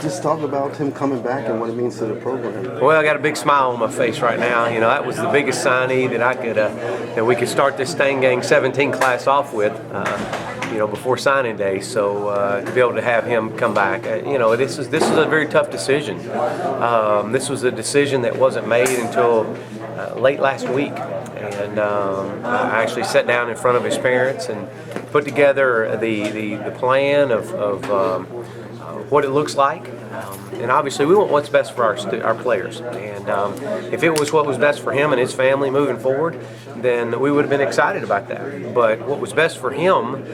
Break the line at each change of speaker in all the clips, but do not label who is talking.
Just talk about him coming back and what it means to the program.
Well, I got a big smile on my face right now. That was the biggest signee that I could that we could start this Stang Gang 17 class off with. Before signing day, so to be able to have him come back, this is a very tough decision. This was a decision that wasn't made until late last week, and I actually sat down in front of his parents and put together the plan of what it looks like. And obviously, we want what's best for our players. And if it was what was best for him and his family moving forward, then we would have been excited about that. But what was best for him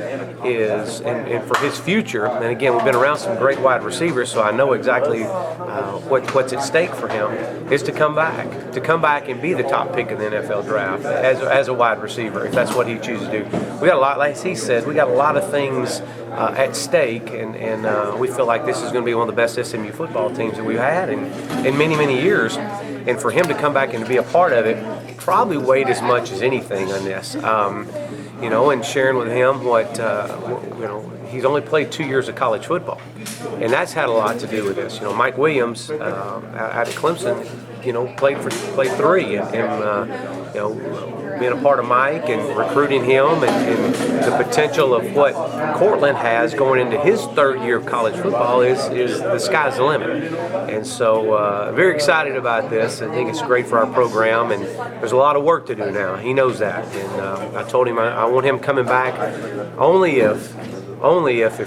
is, and for his future, and again, we've been around some great wide receivers, so I know exactly what's at stake for him, is to come back and be the top pick in the NFL draft as a wide receiver, if that's what he chooses to do. We got a lot, like he said, we got a lot of things at stake, and we feel like this is going to be one of the best SMU football teams that we've had in many, many years. And for him to come back and to be a part of it probably weighed as much as anything on this. And sharing with him he's only played 2 years of college football, and that's had a lot to do with this. Mike Williams out of Clemson, played 3, and being a part of Mike and recruiting him and the potential of what Courtland has going into his 3rd year of college football is the sky's the limit. And so very excited about this. I think it's great for our program, and there's a lot of work to do now. He knows that, and I told him I want him coming back only if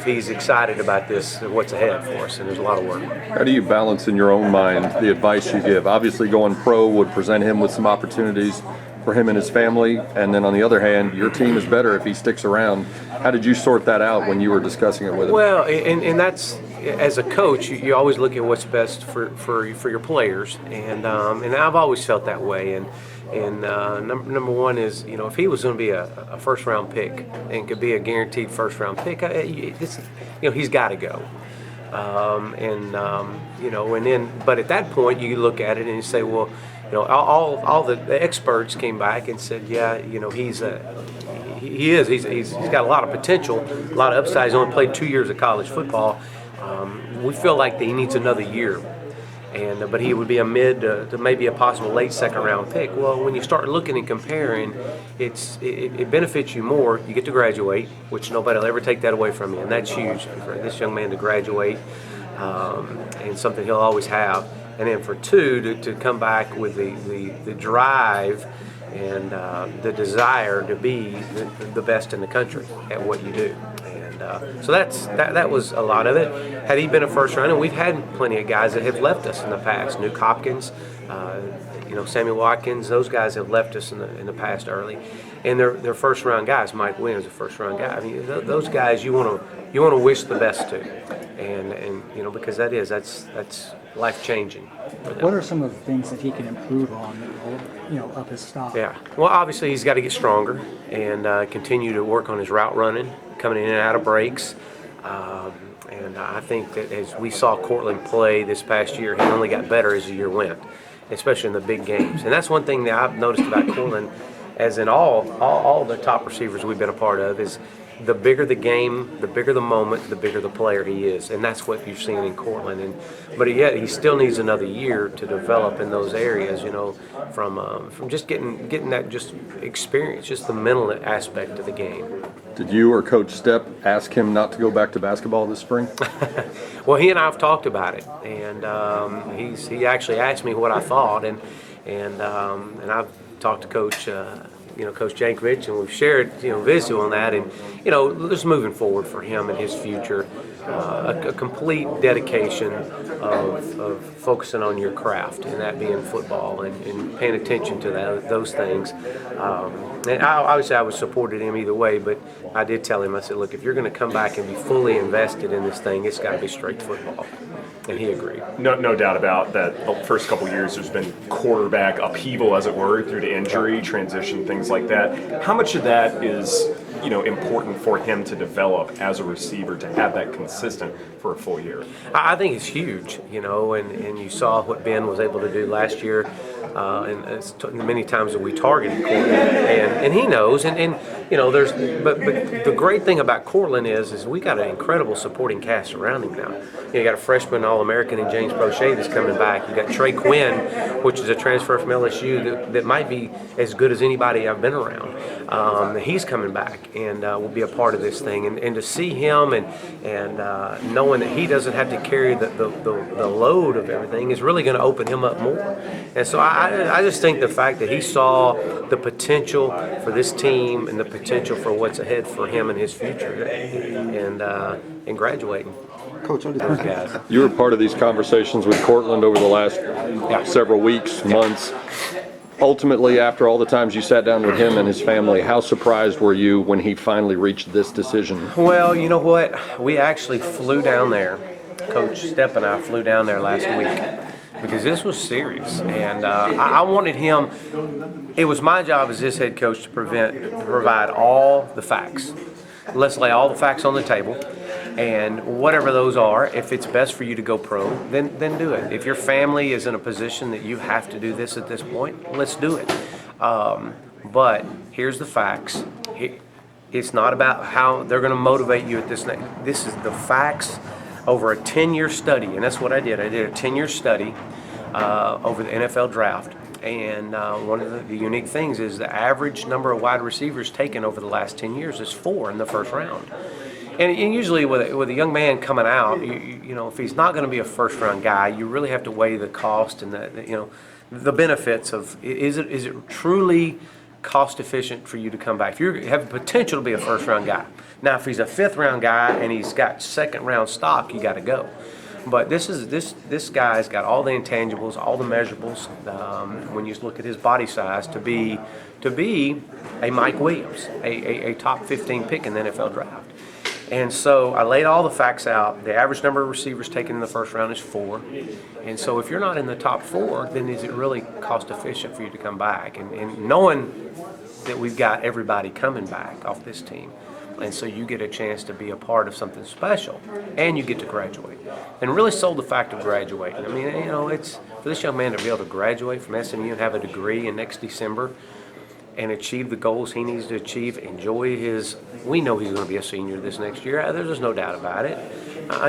he's excited about this, what's ahead for us, and there's a lot of work.
How do you balance in your own mind the advice you give? Obviously going pro would present him with some opportunities for him and his family, and then on the other hand, your team is better if he sticks around. How did you sort that out when you were discussing it with him?
Well, and that's, as a coach, you always look at what's best for your players, and I've always felt that way. And number one is, if he was going to be a first-round pick and could be a guaranteed first-round pick, he's got to go. But at that point, you look at it and you say, well, all the experts came back and said, yeah, he's got a lot of potential, a lot of upside. He's only played 2 years of college football. We feel like that he needs another year. But he would be a mid to maybe a possible late second-round pick. Well, when you start looking and comparing, it benefits you more. You get to graduate, which nobody will ever take that away from you, and that's huge for this young man to graduate, and something he'll always have. And then for 2, to come back with the drive and the desire to be the best in the country at what you do. So that was a lot of it. Had he been a first rounder, we've had plenty of guys that have left us in the past. Nuke Hopkins, Samuel Watkins, those guys have left us in the past early, and they're first round guys. Mike Williams, a first round guy. I mean, those guys you want to wish the best to, and because that's life changing.
What are some of the things that he can improve on, up his stock?
Yeah. Well, obviously he's got to get stronger and continue to work on his route running, coming in and out of breaks. And I think that as we saw Courtland play this past year, he only got better as the year went, especially in the big games. And that's one thing that I've noticed about Courtland, as in all the top receivers we've been a part of, is the bigger the game, the bigger the moment, the bigger the player he is, and that's what you've seen in Courtland. But yet he still needs another year to develop in those areas, from just getting that just experience, just the mental aspect of the game.
Did you or Coach Stepp ask him not to go back to basketball this spring?
Well, he and I have talked about it, and he actually asked me what I thought, and I've talked to Coach. Coach Jankovic, and we've shared, visual on that, and, just moving forward for him and his future, a complete dedication of focusing on your craft, and that being football, and paying attention to those things. And obviously I would support him either way, but I did tell him, I said, look, if you're going to come back and be fully invested in this thing, it's got to be straight football. And he agreed.
No doubt about that. The first couple of years, there's been quarterback upheaval, as it were, through to injury, transition, things like that. How much of that is, important for him to develop as a receiver, to have that consistent for a full year?
I think it's huge, and you saw what Ben was able to do last year, and many times that we targeted Courtland, and he knows, and you know, but the great thing about Courtland is we got an incredible supporting cast around him now. You got a freshman All-American in James Brochet that's coming back. You got Trey Quinn, which is a transfer from LSU that might be as good as anybody I've been around. He's coming back and will be a part of this thing. And to see him and knowing that he doesn't have to carry the load of everything is really going to open him up more. And so I just think the fact that he saw the potential for this team and the potential for what's ahead for him and his future and graduating.
Coach, under
Those guys.
You were part of these conversations with Courtland over the last several weeks, months. Ultimately, after all the times you sat down with him and his family, how surprised were you when he finally reached this decision?
Well, you know what? We actually flew down there. Coach Stepp and I flew down there last week because this was serious. And I wanted him, it was my job as this head coach to provide all the facts. Let's lay all the facts on the table. And whatever those are, if it's best for you to go pro, then do it. If your family is in a position that you have to do this at this point, let's do it. But here's the facts. It's not about how they're going to motivate you at this. This is the facts over a 10-year study, and that's what I did. I did a 10-year study over the NFL draft. And one of the unique things is the average number of wide receivers taken over the last 10 years is 4 in the first round. And usually with a young man coming out, you know, if he's not going to be a first-round guy, you really have to weigh the cost and the benefits of is it truly cost efficient for you to come back? If you have the potential to be a first-round guy. Now, if he's a fifth-round guy and he's got second-round stock, you got to go. But this guy's got all the intangibles, all the measurables. When you look at his body size, to be a Mike Williams, a top 15 pick in the NFL draft. And so I laid all the facts out. The average number of receivers taken in the first round is 4. And so if you're not in the top 4, then is it really cost efficient for you to come back? And knowing that we've got everybody coming back off this team, and so you get a chance to be a part of something special, and you get to graduate. And really sold the fact of graduating. I mean, you know, it's for this young man to be able to graduate from SMU and have a degree in next December and achieve the goals he needs to achieve, enjoy his, we know he's going to be a senior this next year. There's no doubt about it.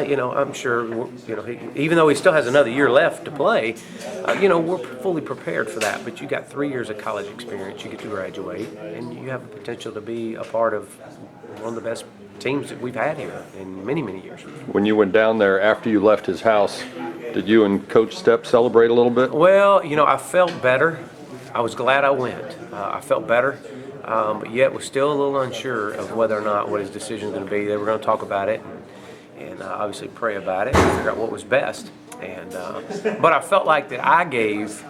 You know, I'm sure, you know, even though he still has another year left to play, you know, we're fully prepared for that. But you got 3 years of college experience, you get to graduate, and you have the potential to be a part of one of the best teams that we've had here in many, many years.
When you went down there after you left his house, did you and Coach Stepp celebrate a little bit?
Well, you know, I felt better. I was glad I went. I felt better, but yet was still a little unsure of whether or not what his decision was going to be. They were going to talk about it and obviously pray about it and figure out what was best. And but I felt like that I gave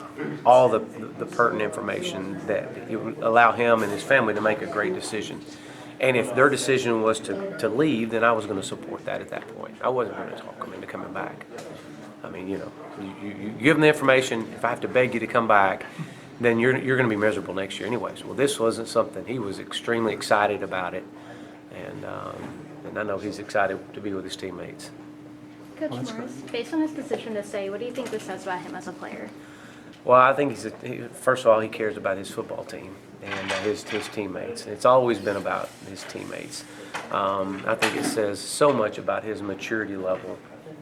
all the pertinent information that it would allow him and his family to make a great decision. And if their decision was to leave, then I was going to support that at that point. I wasn't going to talk them into coming back. I mean, you know, you give them the information. If I have to beg you to come back, then you're going to be miserable next year anyways. Well, this wasn't something. He was extremely excited about it, and I know he's excited to be with his teammates.
Coach Morris, based on his decision to stay, what do you think this says about him as a player?
Well, I think first of all, he cares about his football team and his teammates. It's always been about his teammates. I think it says so much about his maturity level,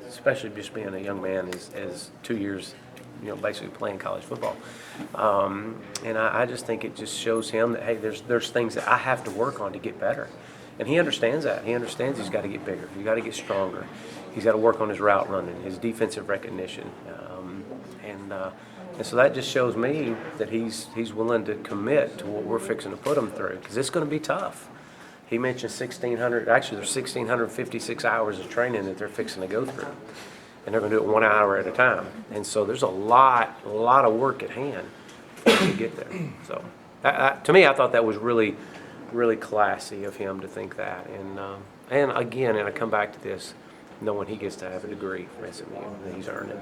especially just being a young man as 2 years, you know, basically playing college football. And I just think it just shows him that, hey, there's things that I have to work on to get better. And he understands that. He understands he's got to get bigger. He's got to get stronger. He's got to work on his route running, his defensive recognition. And so that just shows me that he's willing to commit to what we're fixing to put him through, because it's going to be tough. He mentioned 1,600, actually there's 1,656 hours of training that they're fixing to go through. And they're going to do it 1 hour at a time. And so there's a lot of work at hand to get there. So to me, I thought that was really, really classy of him to think that. And again, and I come back to this, knowing he gets to have a degree from SMU, and he's earned it.